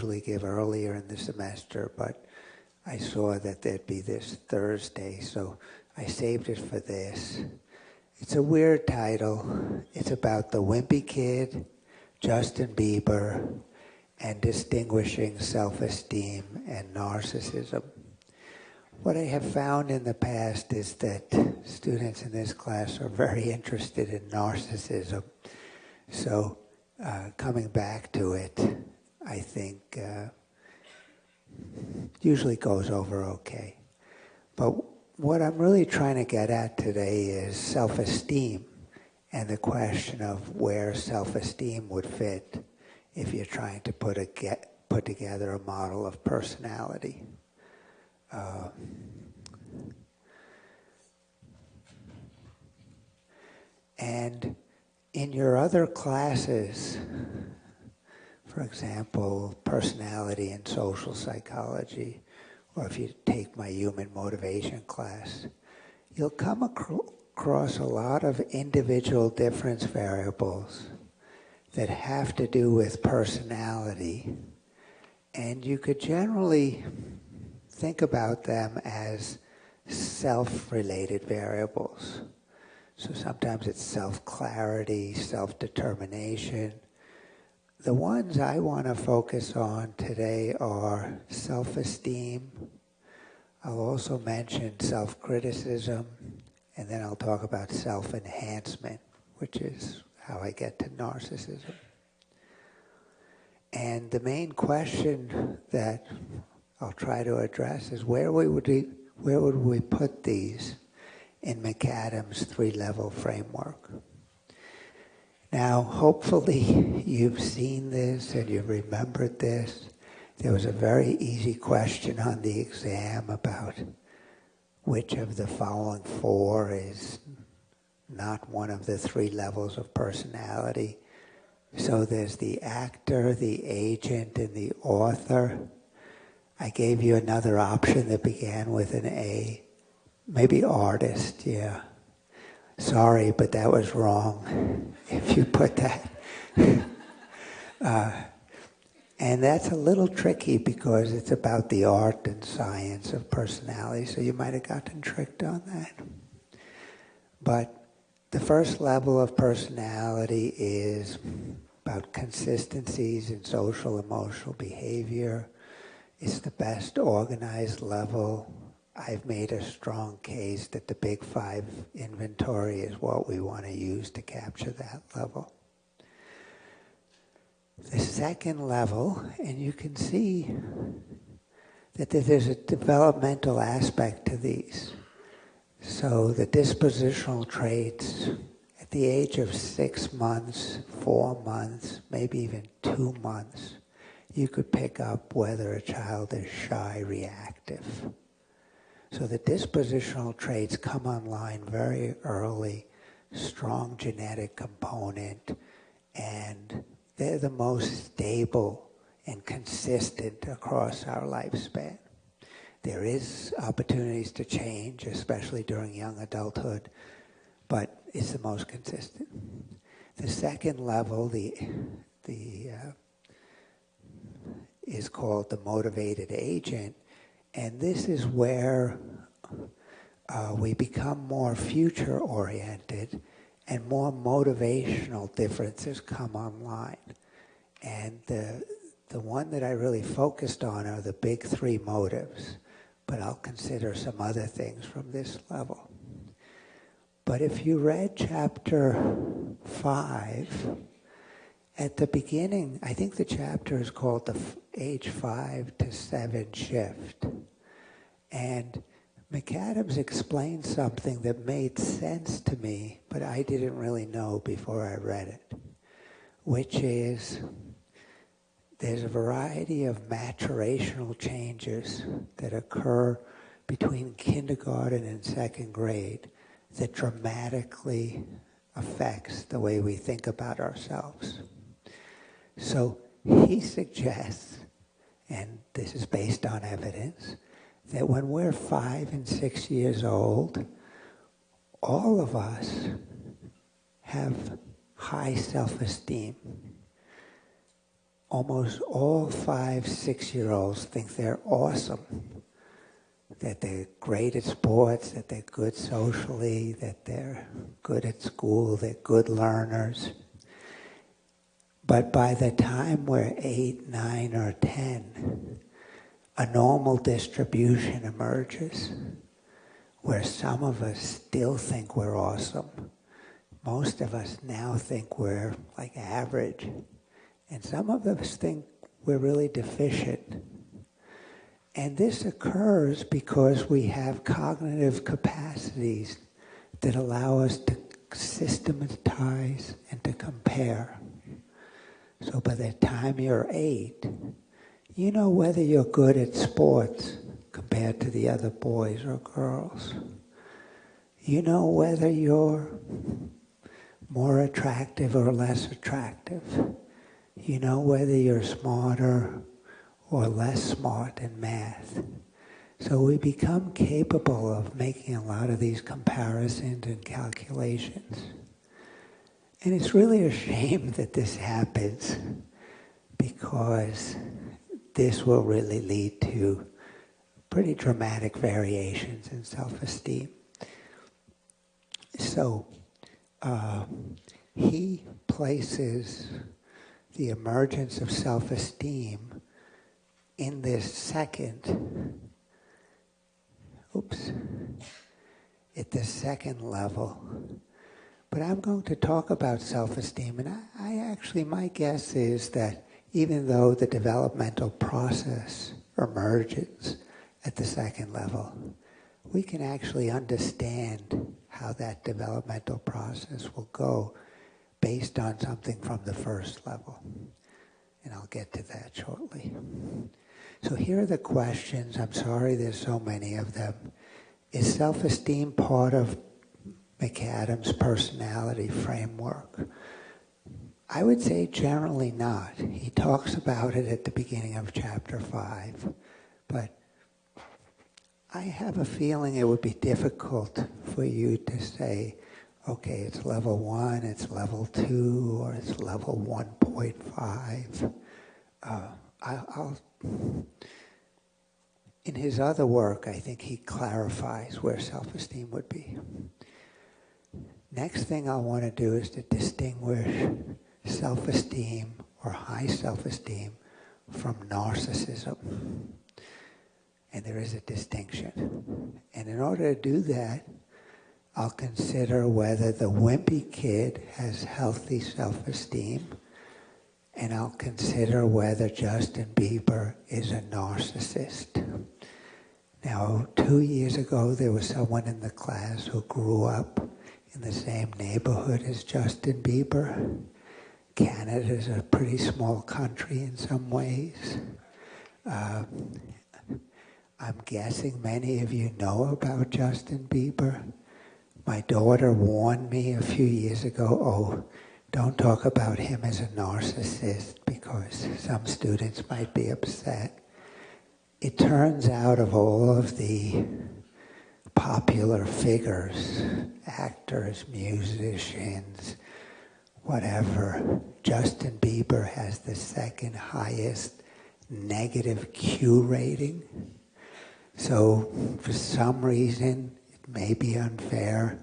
usually give earlier in the semester, but I saw that there'd be this Thursday, so I saved it for this. It's a weird title. It's about the Wimpy Kid, Justin Bieber, and distinguishing self-esteem and narcissism. What I have found in the past is that students in this class are very interested in narcissism. So coming back to it, I think usually goes over okay. But what I'm really trying to get at today is self-esteem and the question of where self-esteem would fit if you're trying to put together a model of personality. And in your other classes, for example, personality and social psychology, or if you take my human motivation class, you'll come across a lot of individual difference variables that have to do with personality, and you could generally think about them as self-related variables. So sometimes it's self-clarity, self-determination. The ones I want to focus on today are self-esteem. I'll also mention self-criticism, and then I'll talk about self-enhancement, which is how I get to narcissism. And the main question that I'll try to address is where would we put these in McAdams' three-level framework? Now, hopefully you've seen this and you've remembered this. There was a very easy question on the exam about which of the following four is not one of the three levels of personality. So there's the actor, the agent, and the author. I gave you another option that began with an A. Maybe artist, yeah. Sorry, but that was wrong if you put that. And that's a little tricky because it's about the art and science of personality, so you might have gotten tricked on that. But the first level of personality is about consistencies in social emotional behavior. It's the best organized level. I've made a strong case that the Big Five inventory is what we want to use to capture that level. The second level, and you can see that there's a developmental aspect to these. So the dispositional traits at the age of 6 months, 4 months, maybe even 2 months, you could pick up whether a child is shy, reactive. So the dispositional traits come online very early, strong genetic component, and they're the most stable and consistent across our lifespan. There is opportunities to change, especially during young adulthood, but it's the most consistent. The second level, is called the motivated agent, and this is where we become more future-oriented and more motivational differences come online. And the one that I really focused on are the big three motives, but I'll consider some other things from this level. But if you read chapter 5, at the beginning, I think the chapter is called the age 5 to 7 shift. And McAdams explained something that made sense to me, but I didn't really know before I read it, which is there's a variety of maturational changes that occur between kindergarten and second grade that dramatically affects the way we think about ourselves. So he suggests, and this is based on evidence, that when we're 5 and 6 years old, all of us have high self-esteem. almost all 5, 6-year-olds think they're awesome, that they're great at sports, that they're good socially, that they're good at school, they're good learners. But by the time we're 8, 9, or 10, a normal distribution emerges where some of us still think we're awesome. Most of us now think we're like average. And some of us think we're really deficient. And this occurs because we have cognitive capacities that allow us to systematize and to compare. So by the time you're 8, you know whether you're good at sports compared to the other boys or girls. You know whether you're more attractive or less attractive. You know whether you're smarter or less smart in math. So we become capable of making a lot of these comparisons and calculations. And it's really a shame that this happens, because this will really lead to pretty dramatic variations in self-esteem. So he places the emergence of self-esteem in this second, at the second level. But I'm going to talk about self-esteem, and I actually, my guess is that even though the developmental process emerges at the second level, we can actually understand how that developmental process will go based on something from the first level. And I'll get to that shortly. So here are the questions. I'm sorry there's so many of them. Is self-esteem part of McAdams' personality framework? I would say generally not. He talks about it at the beginning of chapter 5, but I have a feeling it would be difficult for you to say, okay, it's level 1, it's level 2, or it's level 1.5. In his other work, I think he clarifies where self-esteem would be. Next thing I want to do is to distinguish self-esteem or high self-esteem from narcissism. And there is a distinction. And in order to do that, I'll consider whether the Wimpy Kid has healthy self-esteem, and I'll consider whether Justin Bieber is a narcissist. Now, 2 years ago, there was someone in the class who grew up in the same neighborhood as Justin Bieber. Canada is a pretty small country in some ways. I'm guessing many of you know about Justin Bieber. My daughter warned me a few years ago, don't talk about him as a narcissist because some students might be upset. It turns out of all of the popular figures, actors, musicians, whatever, Justin Bieber has the second highest negative Q rating. So for some reason, it may be unfair,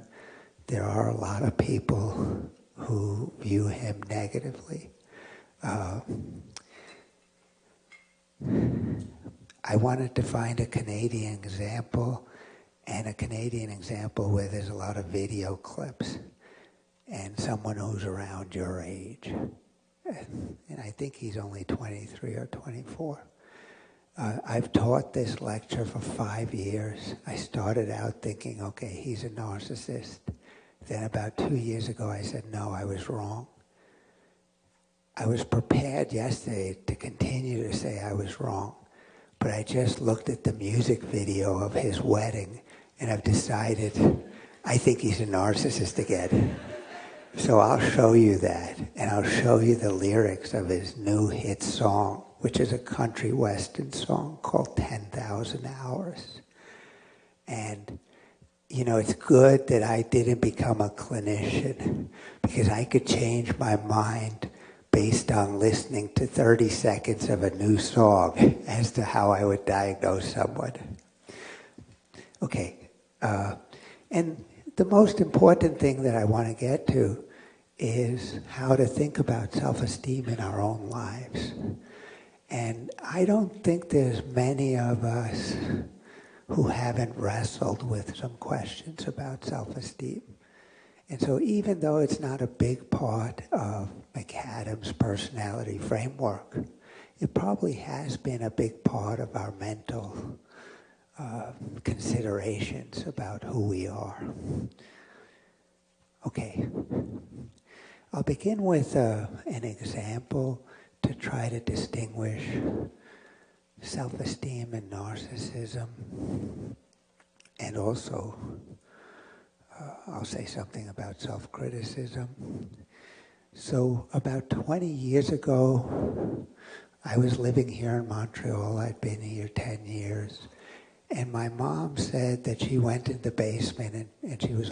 there are a lot of people who view him negatively. I wanted to find a Canadian example, and a Canadian example where there's a lot of video clips, and someone who's around your age. And I think he's only 23 or 24. I've taught this lecture for 5 years. I started out thinking, okay, he's a narcissist. Then about 2 years ago, I said, no, I was wrong. I was prepared yesterday to continue to say I was wrong, but I just looked at the music video of his wedding, and I've decided I think he's a narcissist again. So I'll show you that, and I'll show you the lyrics of his new hit song, which is a country western song called 10,000 Hours. And, you know, it's good that I didn't become a clinician, because I could change my mind based on listening to 30 seconds of a new song as to how I would diagnose someone. Okay, and the most important thing that I want to get to is how to think about self-esteem in our own lives. And I don't think there's many of us who haven't wrestled with some questions about self-esteem. And so even though it's not a big part of McAdams' personality framework, it probably has been a big part of our mental considerations about who we are. Okay, I'll begin with an example to try to distinguish self-esteem and narcissism, and also I'll say something about self-criticism. So about 20 years ago, I was living here in Montreal. I'd been here 10 years. And my mom said that she went in the basement and she was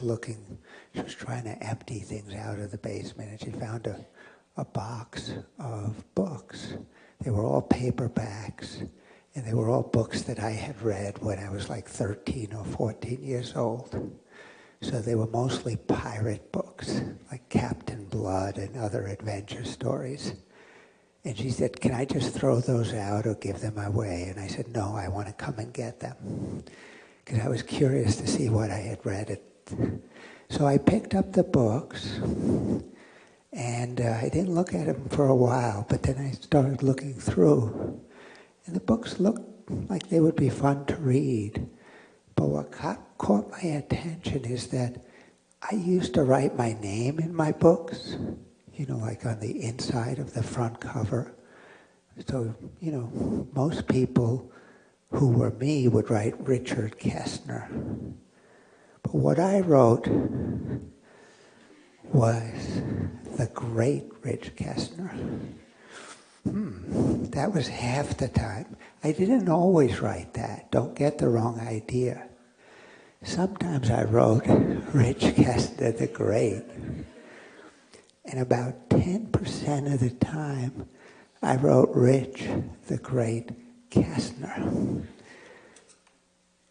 trying to empty things out of the basement, and she found a box of books. They were all paperbacks, and they were all books that I had read when I was like 13 or 14 years old. So they were mostly pirate books, like Captain Blood and other adventure stories. And she said, "Can I just throw those out or give them away?" And I said, "No, I want to come and get them." Because I was curious to see what I had read. So I picked up the books, and I didn't look at them for a while, but then I started looking through. And the books looked like they would be fun to read. But what caught my attention is that I used to write my name in my books, like on the inside of the front cover. So, most people who were me would write Richard Kestner. But what I wrote was the great Rich Kestner. That was half the time. I didn't always write that. Don't get the wrong idea. Sometimes I wrote Rich Kestner the Great. And about 10% of the time, I wrote Rich the Great Kestner.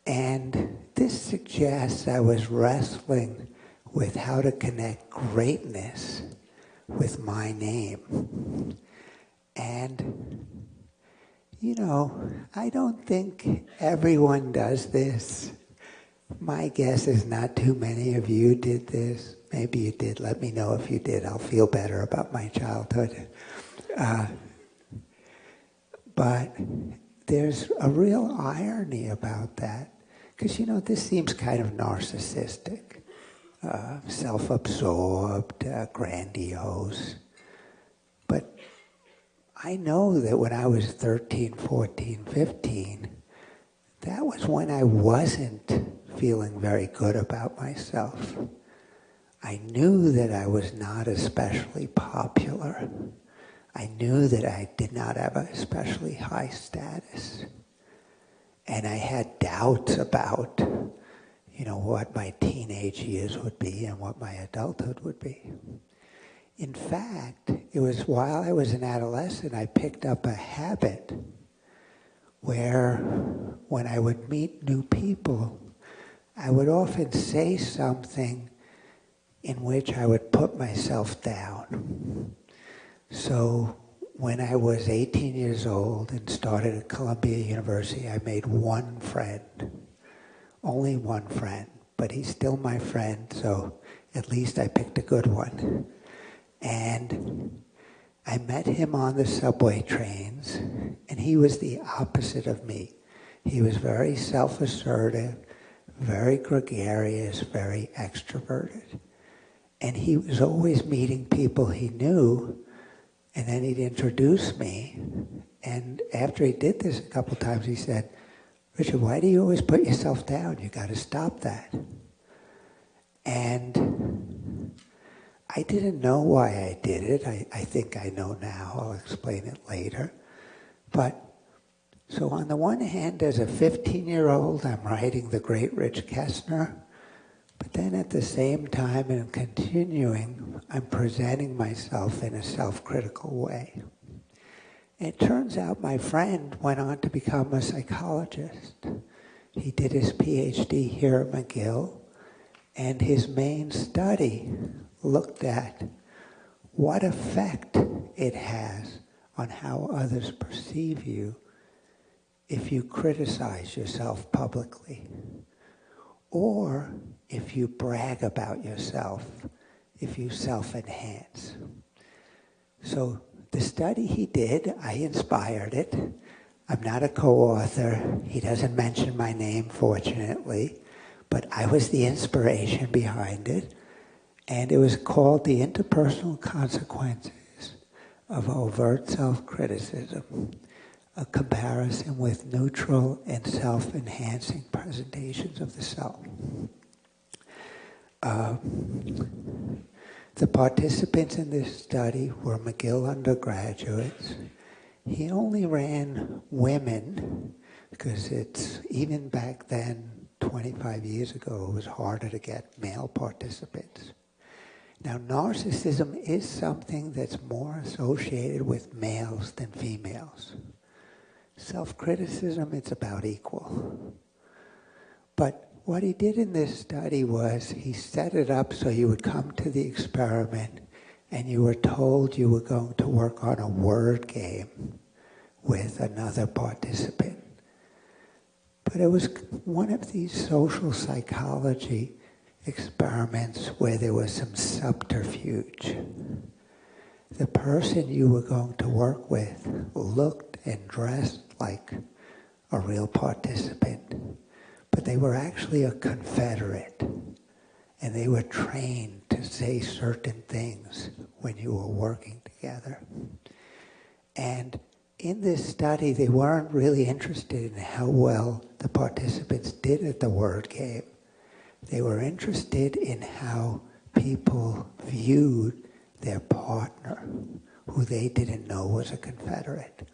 And this suggests I was wrestling with how to connect greatness with my name. And, I don't think everyone does this. My guess is not too many of you did this. Maybe you did. Let me know if you did. I'll feel better about my childhood. But there's a real irony about that. Because, this seems kind of narcissistic, self-absorbed, grandiose. But I know that when I was 13, 14, 15, that was when I wasn't feeling very good about myself. I knew that I was not especially popular. I knew that I did not have a especially high status. And I had doubts about, what my teenage years would be and what my adulthood would be. In fact, it was while I was an adolescent, I picked up a habit where when I would meet new people, I would often say something in which I would put myself down. So when I was 18 years old and started at Columbia University, I made one friend, only one friend, but he's still my friend, so at least I picked a good one. And I met him on the subway trains, and he was the opposite of me. He was very self-assertive, very gregarious, very extroverted. And he was always meeting people he knew, and then he'd introduce me. And after he did this a couple times, he said, "Richard, why do you always put yourself down? You got to stop that." And I didn't know why I did it. I think I know now. I'll explain it later. But so on the one hand, as a 15-year-old, I'm writing the great Rich Kestner. But then at the same time and continuing, I'm presenting myself in a self-critical way. It turns out my friend went on to become a psychologist. He did his PhD here at McGill, and his main study looked at what effect it has on how others perceive you if you criticize yourself publicly, or if you brag about yourself, if you self-enhance. So the study he did, I inspired it. I'm not a co-author. He doesn't mention my name, fortunately, but I was the inspiration behind it. And it was called The Interpersonal Consequences of Overt Self-Criticism, a comparison with neutral and self-enhancing presentations of the self. The participants in this study were McGill undergraduates. He only ran women because even back then, 25 years ago, it was harder to get male participants. Now, narcissism is something that's more associated with males than females. Self-criticism, it's about equal. But what he did in this study was he set it up so you would come to the experiment and you were told you were going to work on a word game with another participant. But it was one of these social psychology experiments where there was some subterfuge. The person you were going to work with looked and dressed like a real participant, but they were actually a confederate, and they were trained to say certain things when you were working together. And in this study, they weren't really interested in how well the participants did at the word game. They were interested in how people viewed their partner, who they didn't know was a confederate.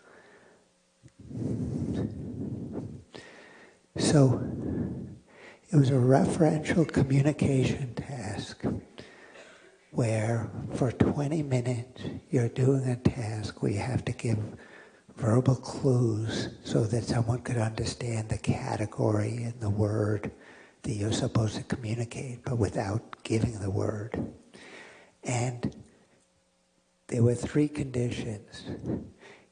So it was a referential communication task where for 20 minutes you're doing a task where you have to give verbal clues so that someone could understand the category and the word that you're supposed to communicate, but without giving the word. And there were 3 conditions.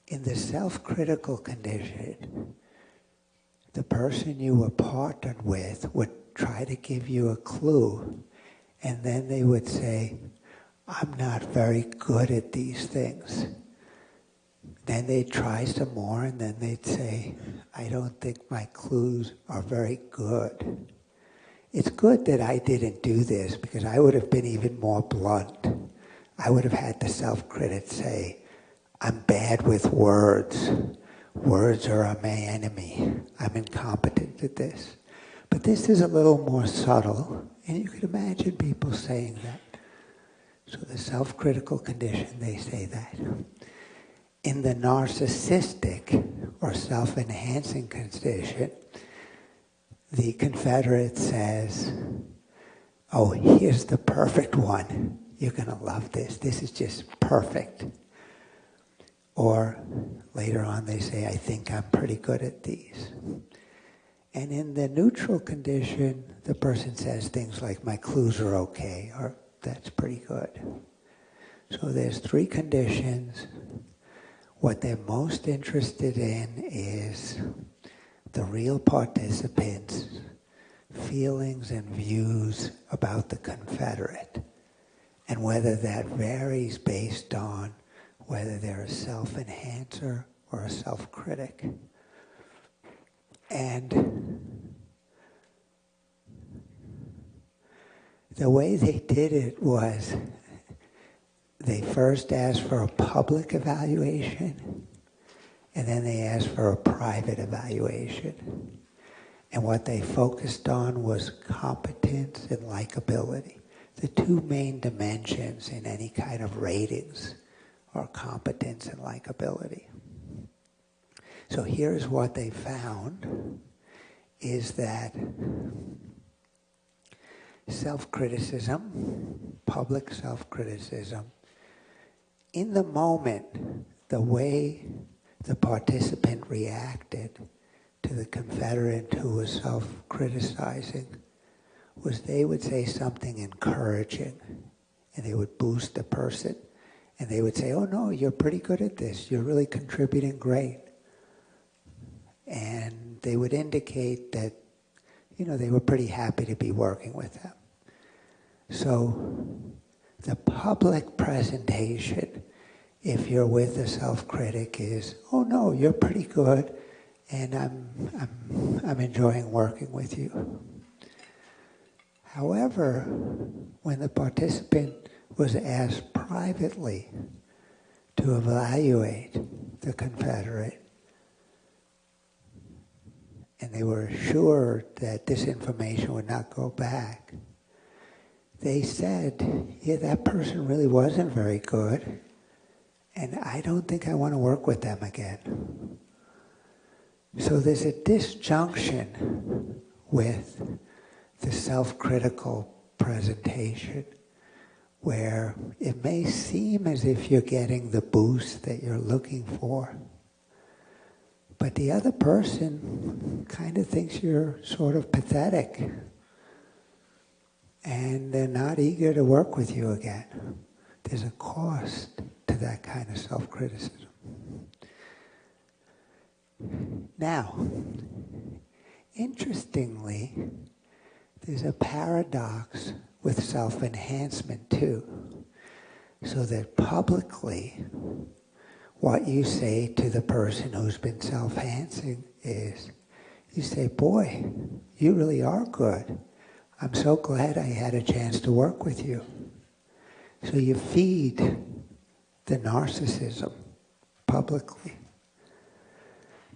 In the self-critical condition, the person you were partnered with would try to give you a clue, and then they would say, I'm not very good at these things. Then they'd try some more, and then they'd say, I don't think my clues are very good. It's good that I didn't do this, because I would have been even more blunt. I would have had the self-critic say, I'm bad with words. Words are my enemy. I'm incompetent at this. But this is a little more subtle, and you can imagine people saying that. So the self-critical condition, they say that. In the narcissistic or self-enhancing condition, the confederate says, oh, here's the perfect one. You're going to love this. This is just perfect. Or later on they say, I think I'm pretty good at these. And in the neutral condition, the person says things like, my clues are okay, or that's pretty good. So there's 3 conditions. What they're most interested in is the real participants' feelings and views about the confederate, and whether that varies based on whether they're a self-enhancer or a self-critic. And the way they did it was they first asked for a public evaluation, and then they asked for a private evaluation. And what they focused on was competence and likability. The 2 main dimensions in any kind of ratings are competence and likability. So here's what they found, is that self-criticism, public self-criticism, in the moment, the way the participant reacted to the confederate who was self-criticizing was they would say something encouraging, and they would boost the person, and they would say, oh no, you're pretty good at this, you're really contributing great. And they would indicate that, they were pretty happy to be working with them. So the public presentation, if you're with a self-critic, is, oh no, you're pretty good, and I'm enjoying working with you. However, when the participant was asked privately to evaluate the confederate, and they were assured that this information would not go back, they said, yeah, that person really wasn't very good, and I don't think I want to work with them again. So there's a disjunction with the self-critical presentation where it may seem as if you're getting the boost that you're looking for, but the other person kind of thinks you're sort of pathetic, and they're not eager to work with you again. There's a cost to that kind of self-criticism. Now, interestingly, there's a paradox with self-enhancement too. So that publicly, what you say to the person who's been self-enhancing is, you say, boy, you really are good. I'm so glad I had a chance to work with you. So you feed the narcissism publicly.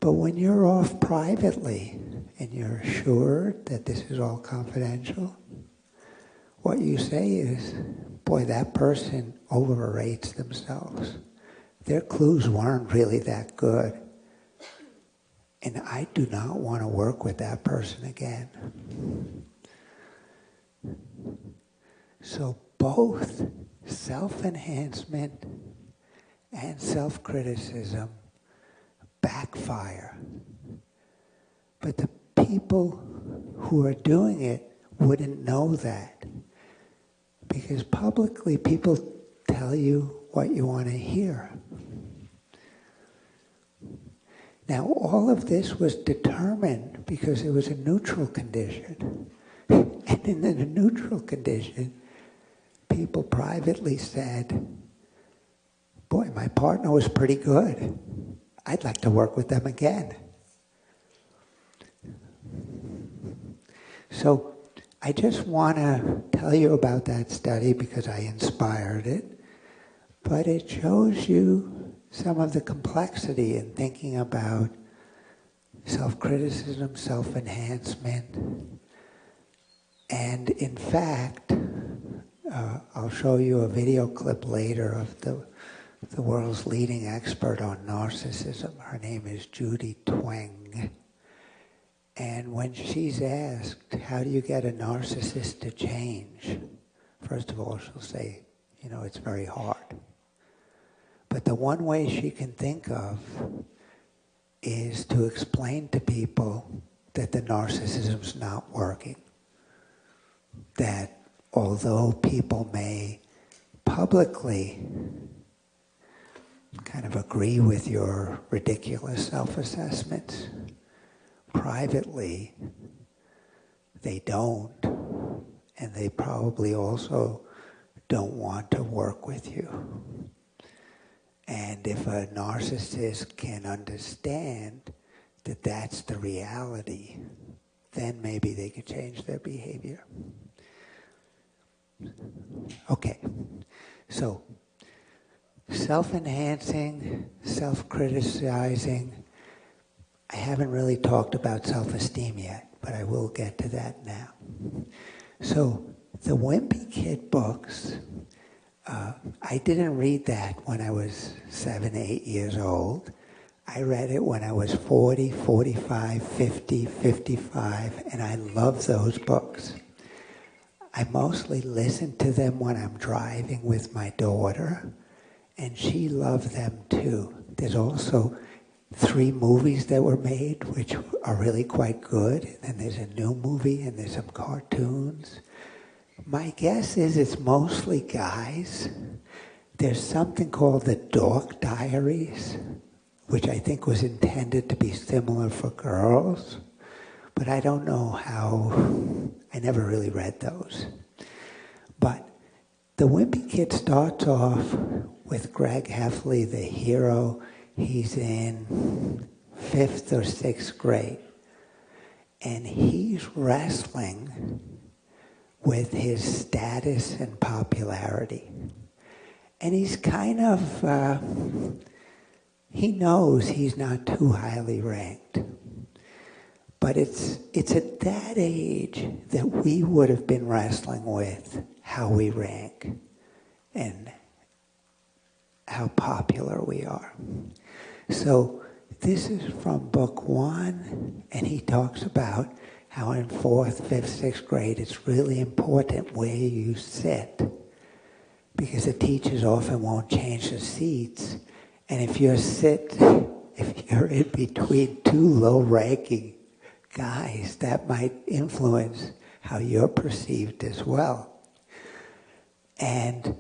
But when you're off privately and you're assured that this is all confidential, what you say is, boy, that person overrates themselves. Their clues weren't really that good. And I do not want to work with that person again. So both self-enhancement and self-criticism backfire. But the people who are doing it wouldn't know that. Because publicly people tell you what you want to hear. Now all of this was determined because it was a neutral condition. And in the neutral condition, people privately said, boy, my partner was pretty good. I'd like to work with them again. So I just want to tell you about that study because I inspired it, but it shows you some of the complexity in thinking about self-criticism, self-enhancement, and in fact, I'll show you a video clip later of the world's leading expert on narcissism. Her name is Judy Tweng. And when she's asked, how do you get a narcissist to change? First of all, she'll say, it's very hard. But the one way she can think of is to explain to people that the narcissism's not working. That although people may publicly kind of agree with your ridiculous self-assessments, privately they don't, and they probably also don't want to work with you. And if a narcissist can understand that that's the reality, then maybe they could change their behavior. Okay, so self-enhancing, self-criticizing. I haven't really talked about self-esteem yet, but I will get to that now. So the Wimpy Kid books, I didn't read that when I was 7, 8 years old. I read it when I was 40, 45, 50, 55, and I love those books. I mostly listen to them when I'm driving with my daughter, and she loved them too. There's also 3 movies that were made, which are really quite good. And there's a new movie, and there's some cartoons. My guess is it's mostly guys. There's something called the Dork Diaries, which I think was intended to be similar for girls. But I don't know how, I never really read those. But the Wimpy Kid starts off with Greg Heffley, the hero. He's in 5th or 6th grade. And he's wrestling with his status and popularity. And he's kind of, he knows he's not too highly ranked. But it's at that age that we would have been wrestling with how we rank and how popular we are. So this is from book 1, and he talks about how in 4th, 5th, 6th grade it's really important where you sit, because the teachers often won't change the seats, and if you're in between 2 low-ranking guys, that might influence how you're perceived as well. And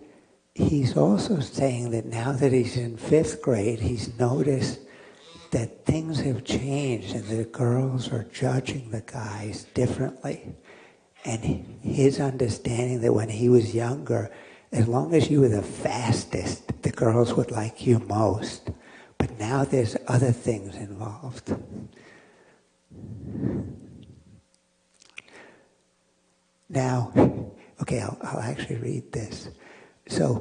he's also saying that now that he's in 5th grade, he's noticed that things have changed and the girls are judging the guys differently. And his understanding that when he was younger, as long as you were the fastest, the girls would like you most. But now there's other things involved. Now, okay, I'll actually read this. So,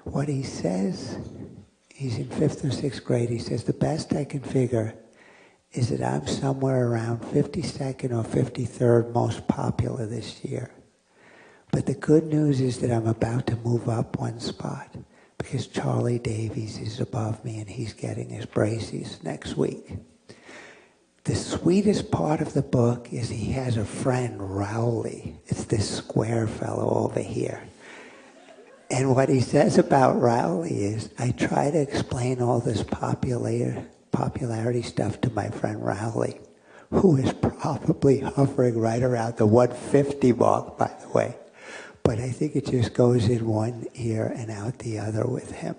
what he says, he's in 5th or 6th grade, he says, the best I can figure is that I'm somewhere around 52nd or 53rd most popular this year. But the good news is that I'm about to move up 1 spot, because Charlie Davies is above me and he's getting his braces next week. The sweetest part of the book is he has a friend, Rowley. It's this square fellow over here. And what he says about Rowley is, I try to explain all this popularity stuff to my friend Rowley, who is probably hovering right around the 150 mark, by the way. But I think it just goes in one ear and out the other with him.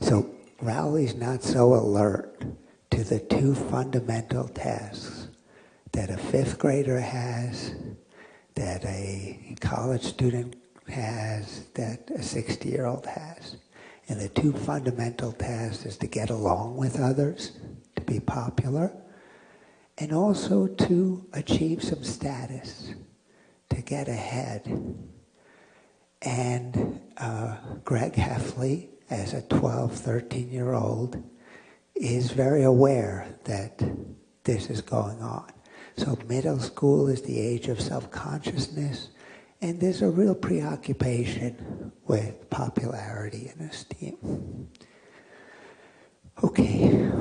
So Rowley's not so alert to the 2 fundamental tasks that a 5th grader has, that a college student has, that a 60-year-old has. And the 2 fundamental tasks is to get along with others, to be popular, and also to achieve some status, to get ahead. And Greg Heffley, as a 12, 13-year-old, is very aware that this is going on. So middle school is the age of self-consciousness, and there's a real preoccupation with popularity and esteem. Okay.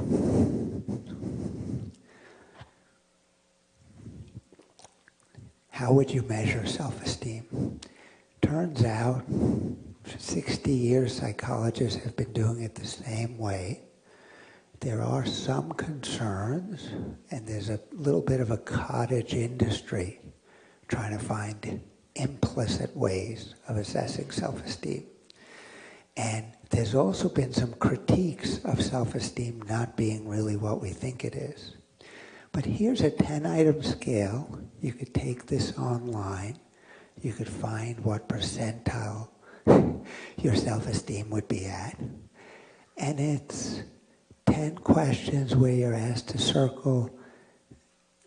How would you measure self-esteem? Turns out, for 60 years, psychologists have been doing it the same way. There are some concerns, and there's a little bit of a cottage industry trying to find implicit ways of assessing self-esteem. And there's also been some critiques of self-esteem not being really what we think it is. But here's a 10-item scale. You could take this online. You could find what percentile your self-esteem would be at. And it's 10 questions where you're asked to circle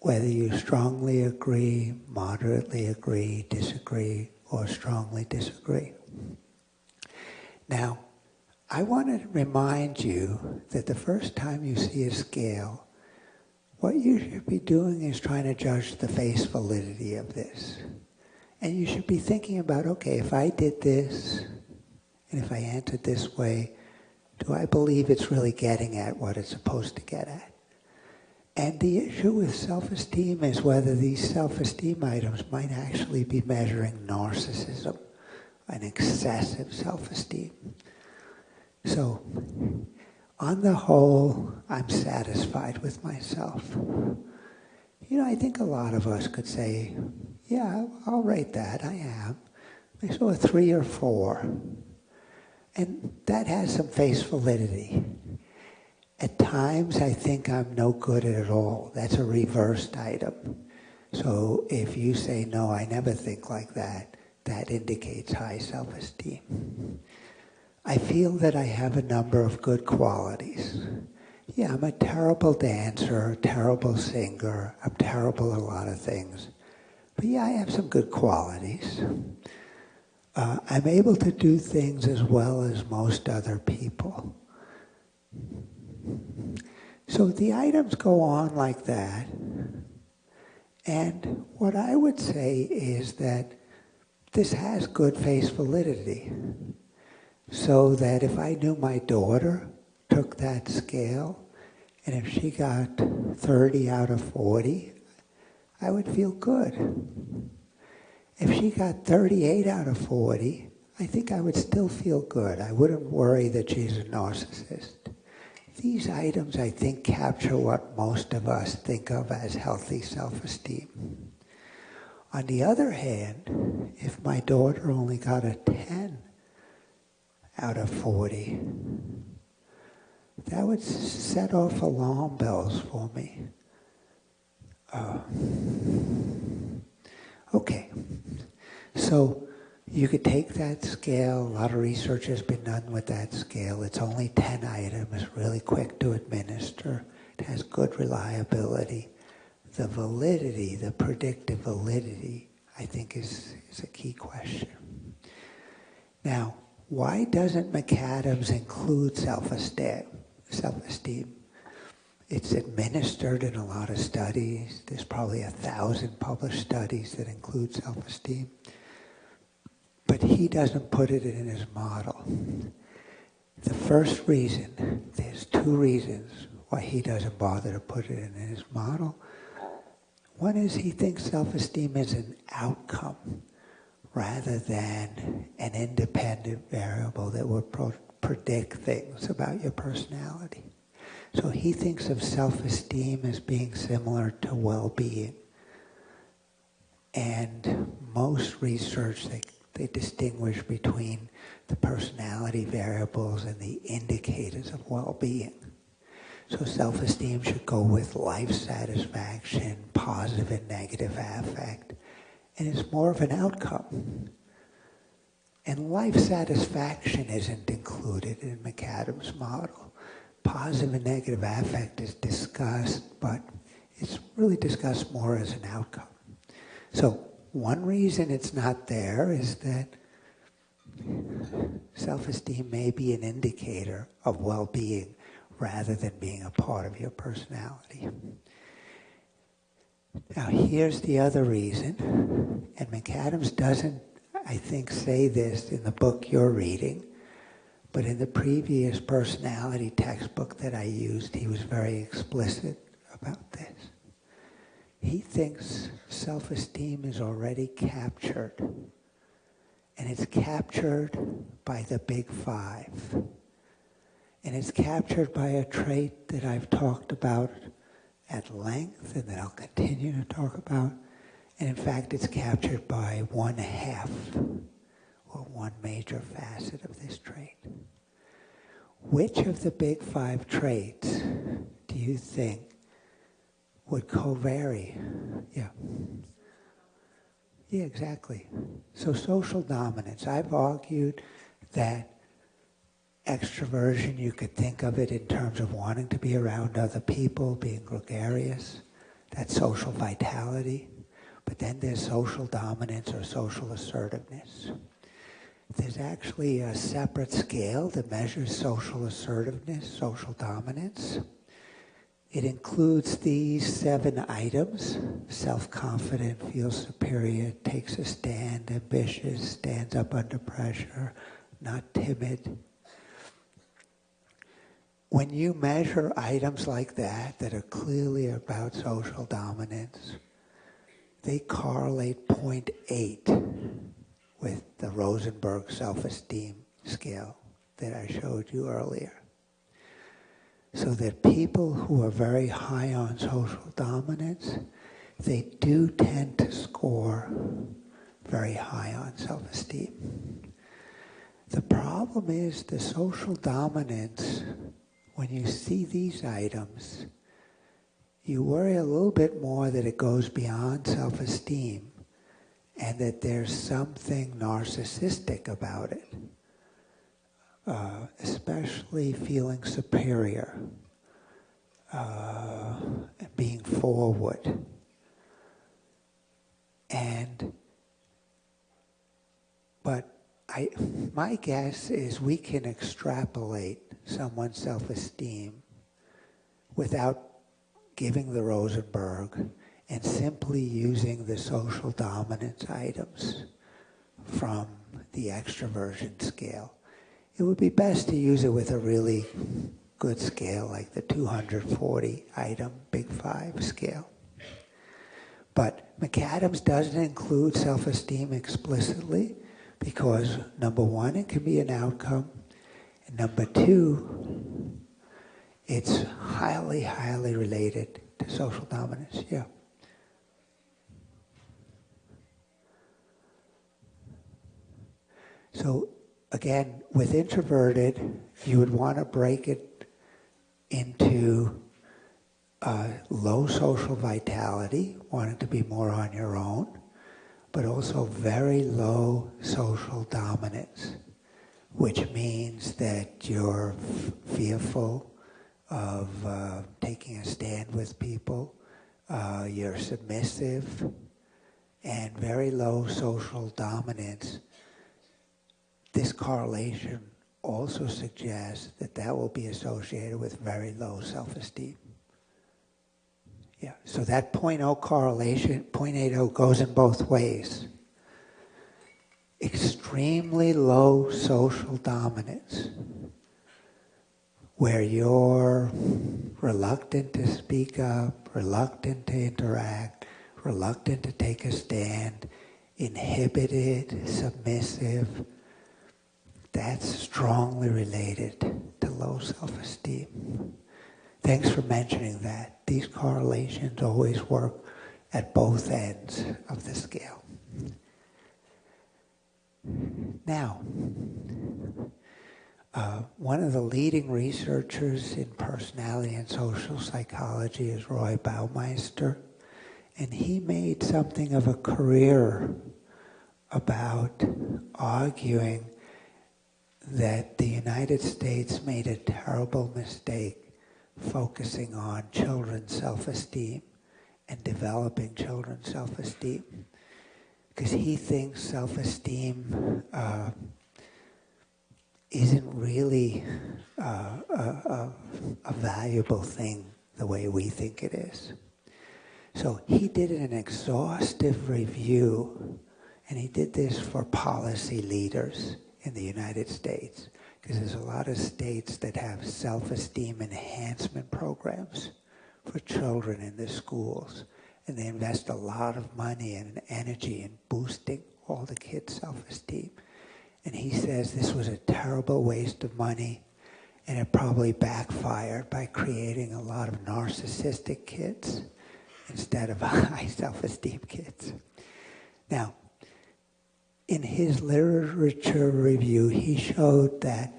whether you strongly agree, moderately agree, disagree, or strongly disagree. Now, I want to remind you that the first time you see a scale, what you should be doing is trying to judge the face validity of this. And you should be thinking about, okay, if I did this, and if I answered this way, do I believe it's really getting at what it's supposed to get at? And the issue with self-esteem is whether these self-esteem items might actually be measuring narcissism, an excessive self-esteem. So, on the whole, I'm satisfied with myself. You know, I think a lot of us could say, yeah, I'll rate that, I am. So a 3 or 4. And that has some face validity. At times, I think I'm no good at it all. That's a reversed item. So if you say, no, I never think like that, that indicates high self-esteem. I feel that I have a number of good qualities. Yeah, I'm a terrible dancer, a terrible singer, I'm terrible at a lot of things. But yeah, I have some good qualities. I'm able to do things as well as most other people. So the items go on like that. And what I would say is that this has good face validity. So that if I knew my daughter took that scale, and if she got 30 out of 40, I would feel good. If she got 38 out of 40, I think I would still feel good. I wouldn't worry that she's a narcissist. These items, I think, capture what most of us think of as healthy self-esteem. On the other hand, if my daughter only got a 10 out of 40, that would set off alarm bells for me. Okay, so you could take that scale. A lot of research has been done with that scale. It's only 10 items, really quick to administer. It has good reliability. The validity, the predictive validity, I think is a key question. Now, why doesn't McAdams include self-esteem? It's administered in a lot of studies. There's probably 1,000 published studies that include self-esteem. But he doesn't put it in his model. The first reason, there's 2 reasons why he doesn't bother to put it in his model. One is he thinks self-esteem is an outcome rather than an independent variable that would predict things about your personality. So he thinks of self-esteem as being similar to well-being. And most research, they distinguish between the personality variables and the indicators of well-being. So self-esteem should go with life satisfaction, positive and negative affect, and it's more of an outcome. And life satisfaction isn't included in McAdams' model. Positive and negative affect is discussed, but it's really discussed more as an outcome. So one reason it's not there is that self-esteem may be an indicator of well-being rather than being a part of your personality. Now here's the other reason, and McAdams doesn't, I think, say this in the book you're reading, but in the previous personality textbook that I used, he was very explicit about this. He thinks self-esteem is already captured, and it's captured by the big 5. And it's captured by a trait that I've talked about at length and that I'll continue to talk about. And in fact, it's captured by 1/2, or one major facet of this trait. Which of the big 5 traits do you think would co-vary? Yeah. Yeah, exactly. So social dominance. I've argued that extroversion, you could think of it in terms of wanting to be around other people, being gregarious. That's social vitality. But then there's social dominance or social assertiveness. There's actually a separate scale that measures social assertiveness, social dominance. It includes these 7 items: self-confident, feels superior, takes a stand, ambitious, stands up under pressure, not timid. when you measure items like that are clearly about social dominance, they correlate 0.8 with the Rosenberg self-esteem scale that I showed you earlier. So that people who are very high on social dominance, they do tend to score very high on self-esteem. The problem is the social dominance, when you see these items, you worry a little bit more that it goes beyond self-esteem and that there's something narcissistic about it, especially feeling superior, and being forward. But my guess is we can extrapolate someone's self-esteem without giving the Rosenberg and simply using the social dominance items from the extroversion scale. It would be best to use it with a really good scale like the 240 item Big Five scale. But McAdams doesn't include self-esteem explicitly because, number one, it can be an outcome, and number two, it's highly, highly related to social dominance. Yeah. So again, with introverted, you would want to break it into low social vitality, want it to be more on your own, but also very low social dominance, which means that you're fearful of taking a stand with people, you're submissive, and very low social dominance. This correlation also suggests that that will be associated with very low self-esteem. Yeah, so that 0.0 correlation, 0.80 goes in both ways. Extremely low social dominance, where you're reluctant to speak up, reluctant to interact, reluctant to take a stand, inhibited, submissive, that's strongly related to low self-esteem. Thanks for mentioning that. These correlations always work at both ends of the scale. Now, one of the leading researchers in personality and social psychology is Roy Baumeister, and he made something of a career about arguing that the United States made a terrible mistake focusing on children's self-esteem and developing children's self-esteem. Because he thinks self-esteem isn't really a valuable thing the way we think it is. So he did an exhaustive review, and he did this for policy leaders in the United States, because there's a lot of states that have self-esteem enhancement programs for children in the schools, and they invest a lot of money and energy in boosting all the kids' self-esteem. And he says this was a terrible waste of money, and it probably backfired by creating a lot of narcissistic kids instead of high self-esteem kids. Now, in his literature review, he showed that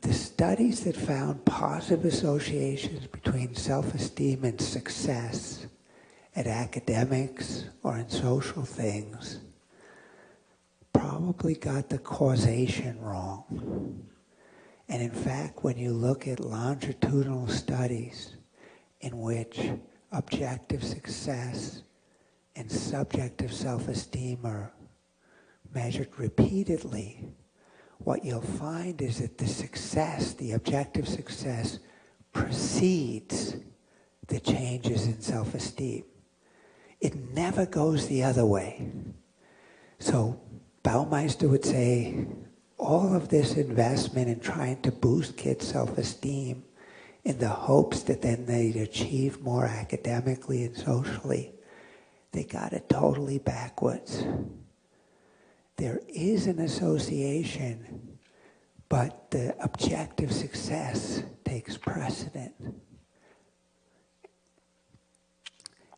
the studies that found positive associations between self-esteem and success at academics or in social things probably got the causation wrong. And in fact, when you look at longitudinal studies in which objective success and subjective self-esteem are measured repeatedly, what you'll find is that the success, the objective success, precedes the changes in self-esteem. It never goes the other way. So Baumeister would say all of this investment in trying to boost kids' self-esteem in the hopes that then they'd achieve more academically and socially. They got it totally backwards. There is an association, but the objective success takes precedent.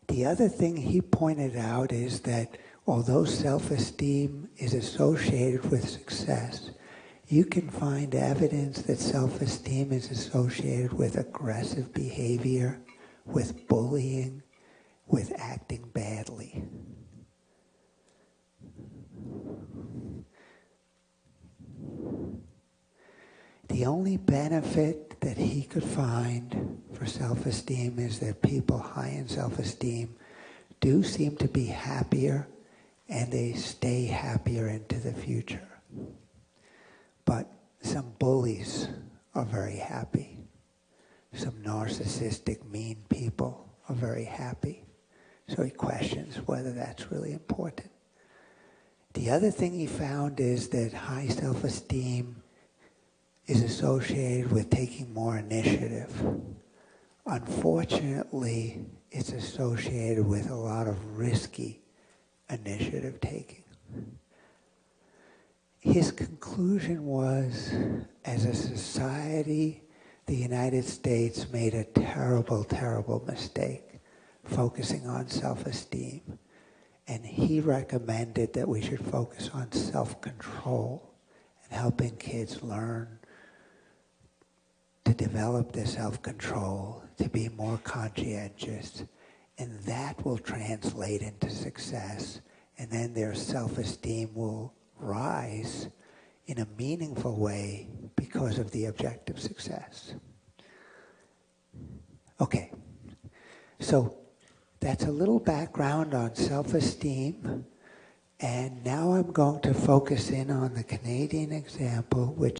The other thing he pointed out is that although self-esteem is associated with success, you can find evidence that self-esteem is associated with aggressive behavior, with bullying, with acting badly. The only benefit that he could find for self-esteem is that people high in self-esteem do seem to be happier, and they stay happier into the future. But some bullies are very happy. Some narcissistic, mean people are very happy. So he questions whether that's really important. The other thing he found is that high self-esteem is associated with taking more initiative. Unfortunately, it's associated with a lot of risky initiative taking. His conclusion was, as a society, the United States made a terrible, terrible mistake focusing on self-esteem. And he recommended that we should focus on self-control and helping kids learn to develop their self-control, to be more conscientious, and that will translate into success, and then their self-esteem will rise in a meaningful way because of the objective success. Okay, so that's a little background on self-esteem, and now I'm going to focus in on the Canadian example, which